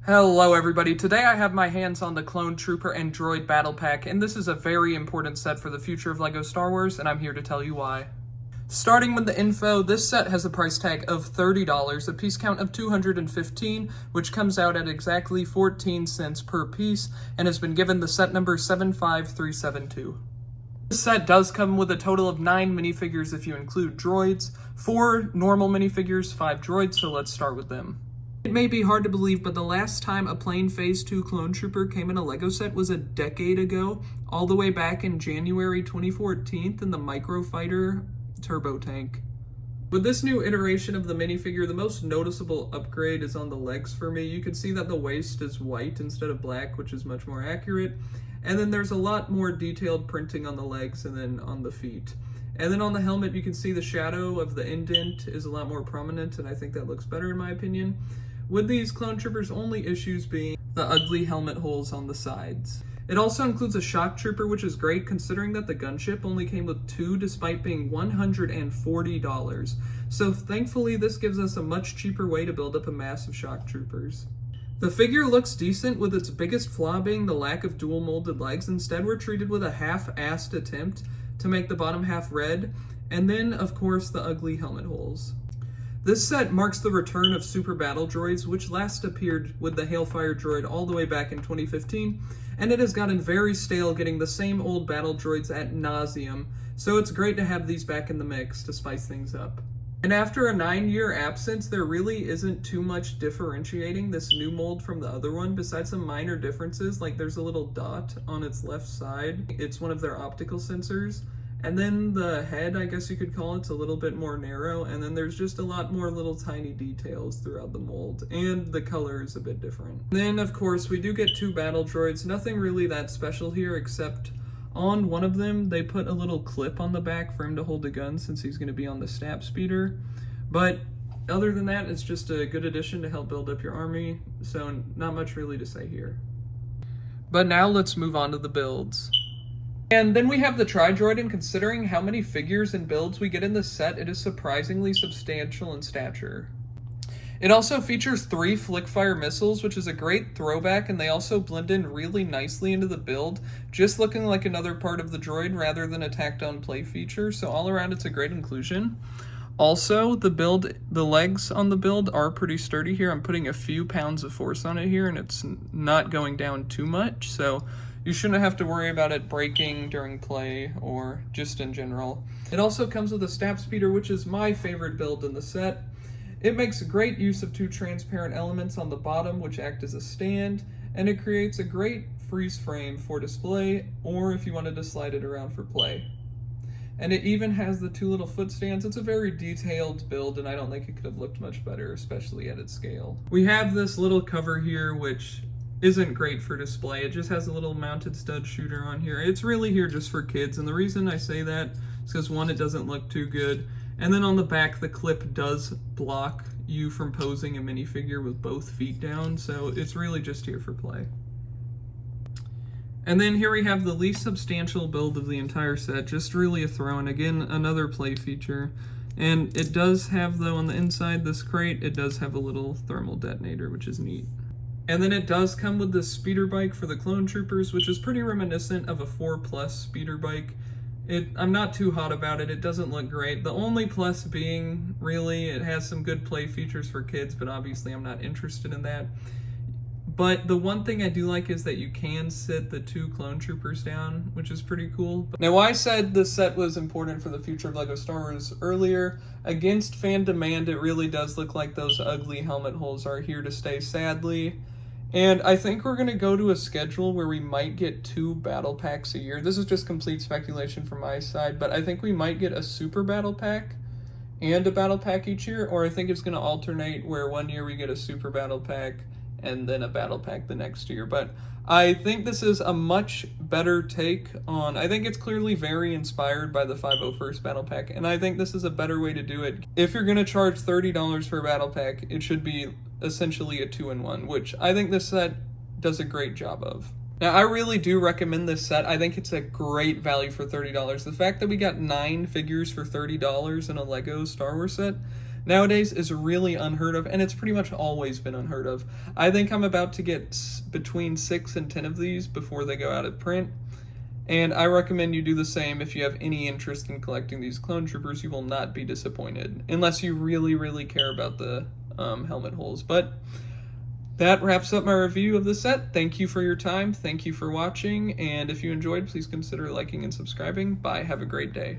Hello everybody, today I have my hands on the Clone Trooper and Droid Battle Pack, and this is a very important set for the future of LEGO Star Wars, and I'm here to tell you why. Starting with the info, this set has a price tag of $30, a piece count of 215, which comes out at exactly 14 cents per piece, and has been given the set number 75372. This set does come with a total of 9 minifigures if you include droids, 4 normal minifigures, 5 droids, so let's start with them. It may be hard to believe, but the last time a plain Phase 2 Clone Trooper came in a LEGO set was a decade ago, all the way back in January 2014 in the Microfighter Turbo Tank. With this new iteration of the minifigure, the most noticeable upgrade is on the legs for me. You can see that the waist is white instead of black, which is much more accurate. And then there's a lot more detailed printing on the legs and then on the feet. And then on the helmet, you can see the shadow of the indent is a lot more prominent, and I think that looks better in my opinion. With these Clone Troopers, only issues being the ugly helmet holes on the sides. It also includes a shock trooper, which is great considering that the gunship only came with 2 despite being $140. So thankfully this gives us a much cheaper way to build up a mass of shock troopers. The figure looks decent, with its biggest flaw being the lack of dual molded legs. Instead we're treated with a half-assed attempt to make the bottom half red, and then of course the ugly helmet holes. This set marks the return of Super Battle Droids, which last appeared with the Hailfire droid all the way back in 2015, and it has gotten very stale getting the same old battle droids ad nauseum, so it's great to have these back in the mix to spice things up. And after a 9-year absence, there really isn't too much differentiating this new mold from the other one, besides some minor differences, like there's a little dot on its left side. It's one of their optical sensors. And then the head, I guess you could call it's a little bit more narrow, and then there's just a lot more little tiny details throughout the mold, and the color is a bit different. Then, of course, we do get 2 battle droids. Nothing really that special here, except on one of them, they put a little clip on the back for him to hold the gun since he's going to be on the snap speeder. But other than that, it's just a good addition to help build up your army, so not much really to say here. But now let's move on to the builds. And then we have the Tri-Droid, and considering how many figures and builds we get in this set, it is surprisingly substantial in stature. It also features 3 flick-fire missiles, which is a great throwback, and they also blend in really nicely into the build, just looking like another part of the droid rather than a tacked-on play feature, so all around it's a great inclusion. Also, the legs on the build are pretty sturdy here. I'm putting a few pounds of force on it here, and it's not going down too much, so you shouldn't have to worry about it breaking during play or just in general. It also comes with a snap speeder, which is my favorite build in the set. It makes great use of 2 transparent elements on the bottom, which act as a stand, and it creates a great freeze frame for display, or if you wanted to slide it around for play. And it even has the 2 little foot stands. It's a very detailed build, and I don't think it could have looked much better, especially at its scale. We have this little cover here, which isn't great for display. It just has a little mounted stud shooter on here. It's really here just for kids, and the reason I say that is because, one, it doesn't look too good, and then on the back the clip does block you from posing a minifigure with both feet down, so it's really just here for play. And then here we have the least substantial build of the entire set, just really a throw-in. Again, another play feature. And it does have, though, on the inside, this crate, it does have a little thermal detonator, which is neat. And then it does come with this speeder bike for the Clone Troopers, which is pretty reminiscent of a 4+ speeder bike. I'm not too hot about it. It doesn't look great. The only plus being, really, it has some good play features for kids, but obviously I'm not interested in that. But the one thing I do like is that you can sit the 2 Clone Troopers down, which is pretty cool. Now, I said this set was important for the future of LEGO Star Wars earlier. Against fan demand, it really does look like those ugly helmet holes are here to stay, sadly. And I think we're going to go to a schedule where we might get 2 battle packs a year. This is just complete speculation from my side, but I think we might get a super battle pack and a battle pack each year, or I think it's going to alternate where one year we get a super battle pack and then a battle pack the next year. But I think this is a much better take on, I think it's clearly very inspired by the 501st battle pack, and I think this is a better way to do it. If you're going to charge $30 for a battle pack, it should be essentially a 2-in-1, which I think this set does a great job of. Now, I really do recommend this set. I think it's a great value for $30. The fact that we got 9 figures for $30 in a LEGO Star Wars set nowadays is really unheard of, and it's pretty much always been unheard of. I think I'm about to get between 6 and 10 of these before they go out of print, and I recommend you do the same if you have any interest in collecting these clone troopers. You will not be disappointed, unless you really, really care about the helmet holes. But that wraps up my review of the set. Thank you for your time. Thank you for watching. And if you enjoyed, please consider liking and subscribing. Bye. Have a great day.